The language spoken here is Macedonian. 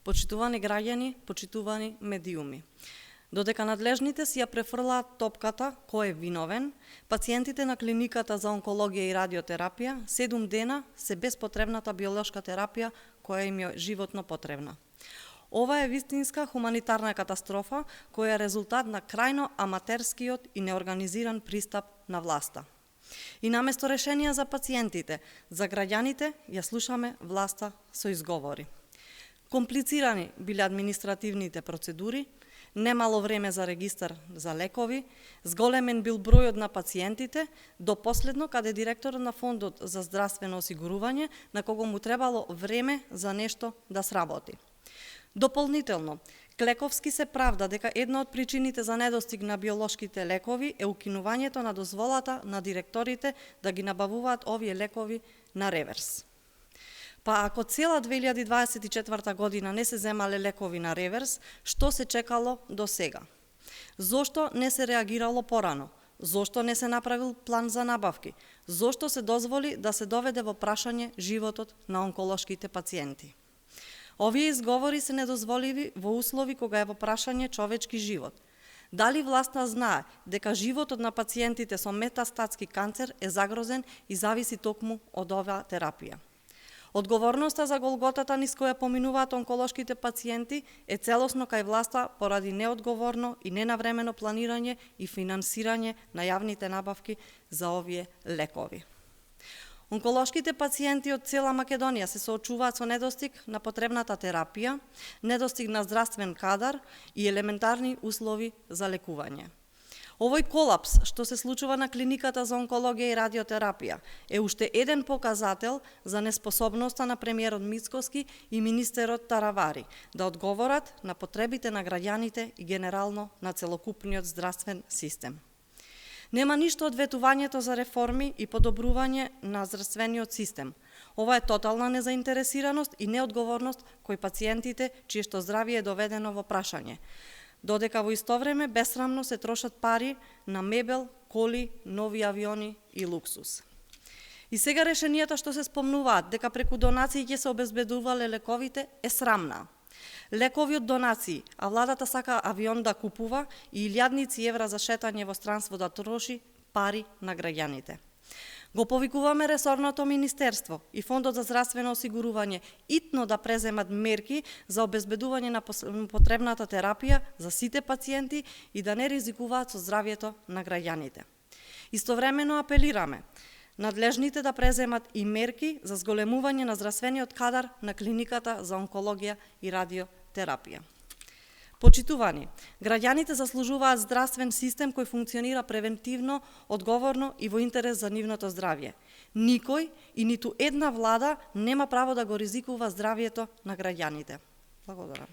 Почитувани граѓани, почитувани медиуми. Додека надлежните си ја префрлаат топката кој е виновен, пациентите на клиниката за онкологија и радиотерапија 7 дена се без потребната биолошка терапија која им е животно потребна. Ова е вистинска хуманитарна катастрофа која е резултат на крајно аматерскиот и неорганизиран пристап на власта. И наместо решенија за пациентите, за граѓаните, ја слушаме власта со изговори. Комплицирани биле административните процедури, немало време за регистар за лекови, зголемен бил бројот на пациентите, до последно каде директорот на Фондот за здравствено осигурување, на кого му требало време за нешто да сработи. Дополнително, Клековски се правда дека една од причините за недостиг на биолошките лекови е укинувањето на дозволата на директорите да ги набавуваат овие лекови на реверс. Па ако цела 2024 година не се земале лекови на реверс, што се чекало до сега? Зошто не се реагирало порано? Зошто не се направил план за набавки? Зошто се дозволи да се доведе во прашање животот на онколошките пациенти? Овие изговори се недозволиви во услови кога е во прашање човечки живот. Дали власта знае дека животот на пациентите со метастатски канцер е загрозен и зависи токму од оваа терапија? Одговорноста за голготата низ која поминуваат онколошките пациенти е целосно кај власта поради неодговорно и ненавремено планирање и финансирање на јавните набавки за овие лекови. Онколошките пациенти од цела Македонија се соочуваат со недостиг на потребната терапија, недостиг на здравствен кадар и елементарни услови за лекување. Овој колапс што се случува на клиниката за онкологија и радиотерапија е уште еден показател за неспособноста на премиерот Мицкоски и министерот Таравари да одговорат на потребите на граѓаните и генерално на целокупниот здравствен систем. Нема ништо од ветувањето за реформи и подобрување на здравствениот систем. Ова е тотална незаинтересираност и неодговорност кој пациентите чието здравје е доведено во прашање. Додека во исто време бесрамно се трошат пари на мебел, коли, нови авиони и луксус. И сега решенијата што се спомнуваат дека преку донации ќе се обезбедувале лековите е срамна. Лекови од донации, а владата сака авион да купува и илјадници евра за шетање во странство да троши пари на граѓаните. Го повикуваме ресорното министерство и Фондот за здравствено осигурување итно да преземат мерки за обезбедување на потребната терапија за сите пациенти и да не ризикуваат со здравјето на граѓаните. Истовремено апелираме надлежните да преземат и мерки за зголемување на здравствениот кадар на клиниката за онкологија и радиотерапија. Почитувани, граѓаните заслужуваат здравствен систем кој функционира превентивно, одговорно и во интерес за нивното здравје. Никој и ниту една влада нема право да го ризикува здравјето на граѓаните. Благодарам.